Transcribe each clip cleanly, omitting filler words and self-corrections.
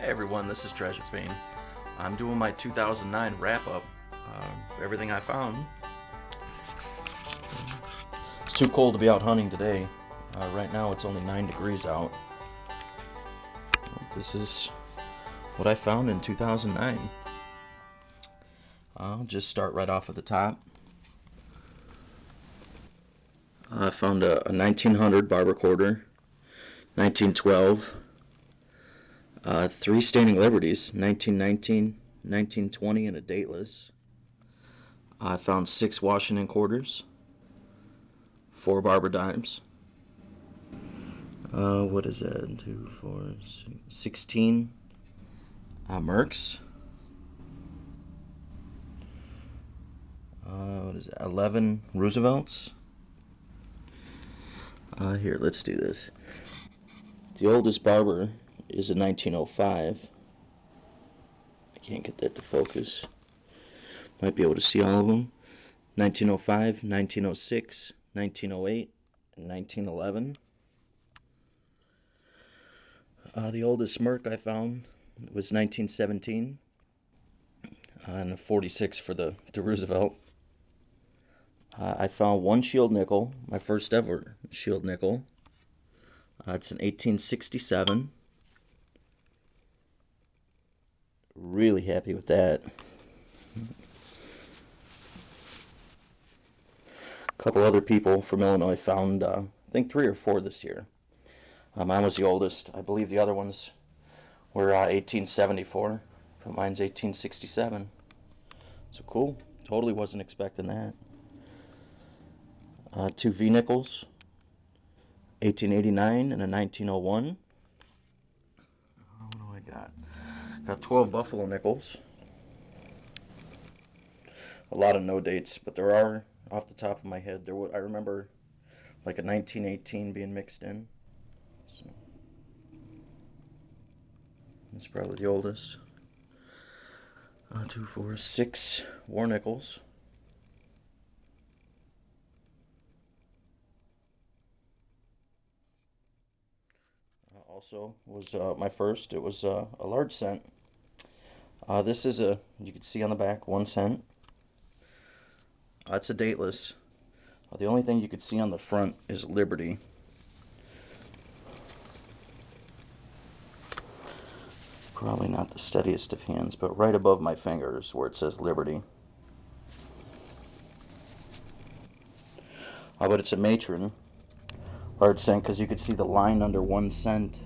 Hey everyone, this is Treasurefiend. I'm doing my 2009 wrap-up for everything I found. It's too cold to be out hunting today. Right now it's only 9 degrees out. This is what I found in 2009. I'll just start right off at the top. I found a 1900 Barber Quarter, 1912, 3 Standing Liberties, 1919, 1920, and a Dateless. I found 6 Washington Quarters, 4 Barber Dimes. What is that? 2, 4, 16 Mercs. What is it? 11 Roosevelts. Here, let's do this. The oldest barber is a 1905. I can't get that to focus. Might be able to see all of them. 1905, 1906, 1908, and 1911. The oldest Merc I found was 1917, and a 46 for the Roosevelt. I found 1 shield nickel, my first ever shield nickel. It's an 1867. Really happy with that. A couple other people from Illinois found, I think 3 or 4 this year. Mine was the oldest. I believe the other ones were 1874, but mine's 1867. So cool. Totally wasn't expecting that. 2 V nickels, 1889 and a 1901. What do I got? Got 12 Buffalo nickels. A lot of no dates, but there are, off the top of my head, I remember like a 1918 being mixed in. So that's probably the oldest. 2, 4, 6 war nickels. Also was my first. It was a large cent. This is you can see on the back, 1 cent. It's a dateless. The only thing you could see on the front is Liberty. Probably not the steadiest of hands, but right above my fingers where it says Liberty. But it's a Matron. Large cent, because you could see the line under 1 cent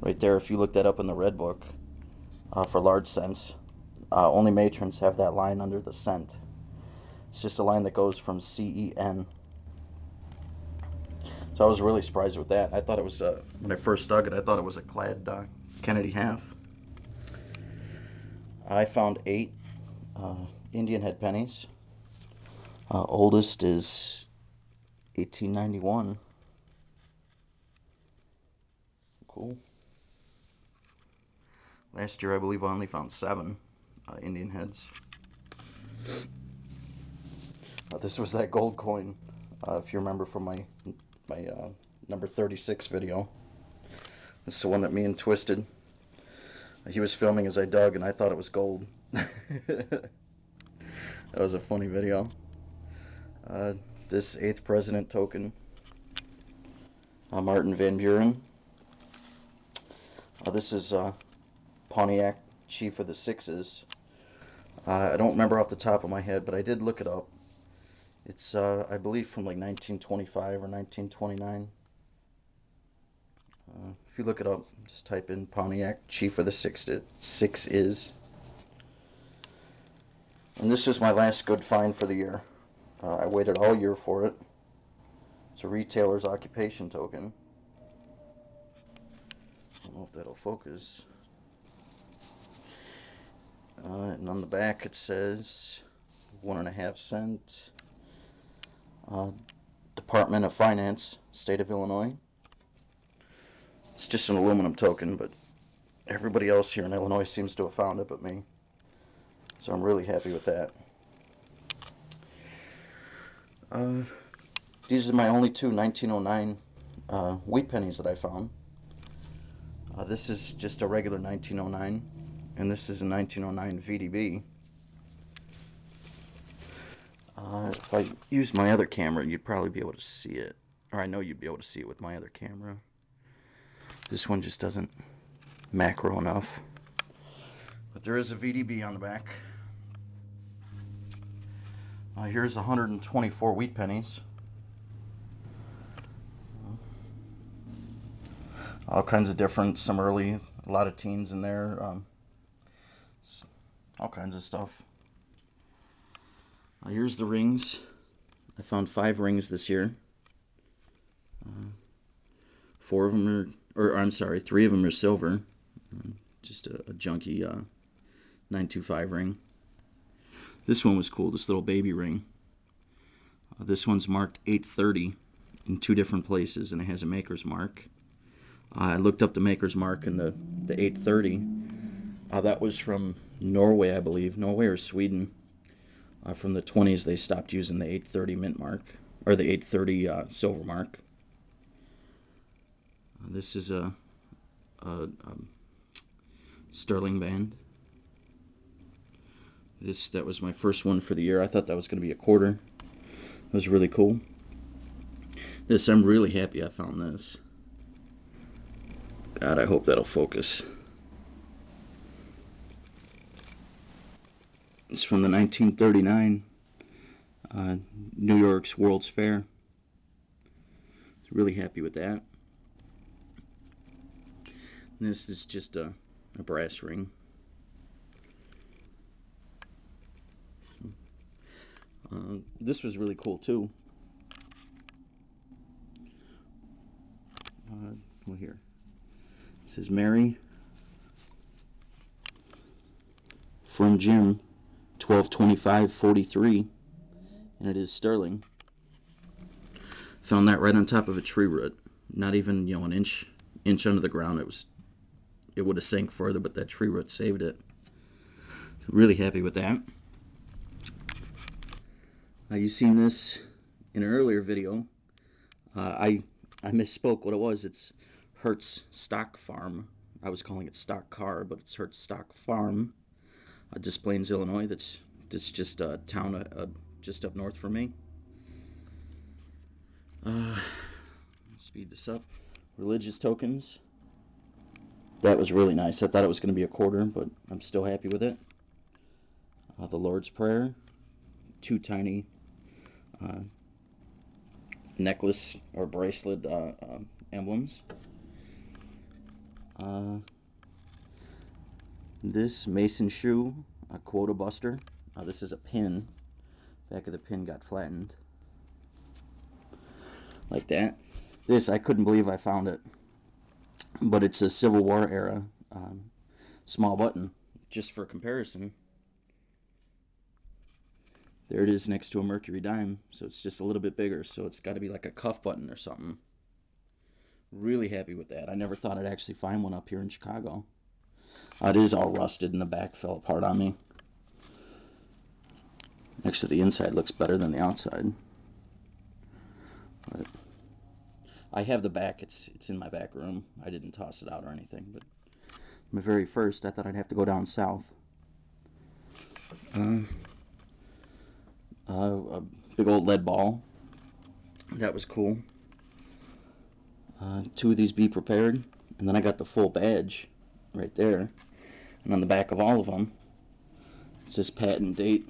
right there. If you look that up in the red book for large cents, only matrons have that line under the cent. It's just a line that goes from CEN. So I was really surprised with that. I thought it was, when I first dug it, I thought it was a clad Kennedy half. I found 8 Indian head pennies. Oldest is 1891. Cool. Last year, I believe I only found 7 Indian heads. This was that gold coin, if you remember from my number 36 video. This is the one that me and Twisted. He was filming as I dug, and I thought it was gold. That was a funny video. This 8th president token. Martin Van Buren. This is Pontiac Chief of the Sixes. I don't remember off the top of my head, but I did look it up. It's, I believe, from like 1925 or 1929. If you look it up, just type in Pontiac Chief of the Sixes. And this is my last good find for the year. I waited all year for it. It's a retailer's occupation token. I don't know if that'll focus. And on the back it says 1.5 cent. Department of Finance, State of Illinois. It's just an aluminum token, but everybody else here in Illinois seems to have found it but me. So I'm really happy with that. These are my only 2 1909 wheat pennies that I found. This is just a regular 1909, and this is a 1909 VDB. If I used my other camera, you'd probably be able to see it. Or I know you'd be able to see it with my other camera. This one just doesn't macro enough. But there is a VDB on the back. Here's 124 wheat pennies. All kinds of different, some early, a lot of teens in there. All kinds of stuff. Here's the rings. I found 5 rings this year. 4 of them are, or I'm sorry, 3 of them are silver. Just a junky 925 ring. This one was cool, this little baby ring. This one's marked 830 in 2 different places, and it has a maker's mark. I looked up the maker's mark and the 830. That was from Norway, I believe. Norway or Sweden. From the 20s, they stopped using the 830 mint mark, or the 830 silver mark. This is a sterling band. That was my first one for the year. I thought that was going to be a quarter. It was really cool. I'm really happy I found this. God, I hope that'll focus. It's from the 1939 New York's World's Fair. Really happy with that. This is just a brass ring. This was really cool too. Well, here. It says Mary from Jim, 12/25/43, and it is sterling. Found that right on top of a tree root. Not even, an inch under the ground. It would have sank further, but that tree root saved it. Really happy with that. You've seen this in an earlier video. I misspoke what it was. It's Hertz Stock Farm. I was calling it Stock Car, but it's Hertz Stock Farm. Des Plaines, Illinois. That's just a town just up north from me. Speed this up. Religious tokens. That was really nice. I thought it was going to be a quarter, but I'm still happy with it. The Lord's Prayer. 2 tiny necklace or bracelet emblems. This Mason shoe, a quota buster. This is a pin. Back of the pin got flattened. Like that. This, I couldn't believe I found it. But it's a Civil War era small button. Just for comparison. There it is next to a Mercury Dime, so it's just a little bit bigger, so it's got to be like a cuff button or something. Really happy with that. I never thought I'd actually find one up here in Chicago. It is all rusted and the back fell apart on me. Actually, the inside looks better than the outside. But I have the back. It's in my back room. I didn't toss it out or anything, but my very first, I thought I'd have to go down south. A big old lead ball. That was cool. 2 of these be prepared. And then I got the full badge right there. And on the back of all of them, it says patent date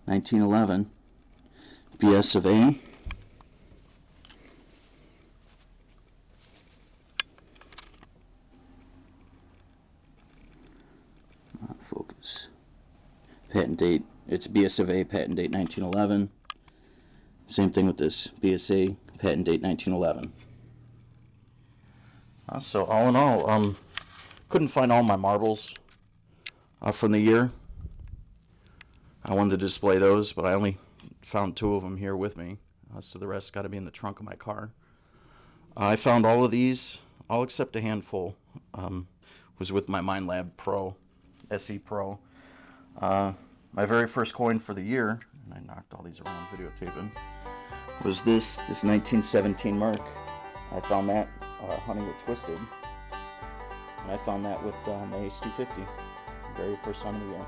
1911. BS of A. Focus. Patent date. It's BS of A, patent date 1911. Same thing with this. BSA, patent date 1911. So all in all, couldn't find all my marbles from the year. I wanted to display those, but I only found 2 of them here with me. So the rest got to be in the trunk of my car. I found all of these, all except a handful, was with my MindLab Pro, SE Pro. My very first coin for the year, and I knocked all these around videotaping, was this 1917 mark. I found that hunting with Twisted, and I found that with my Ace 250, very first hunt of the year.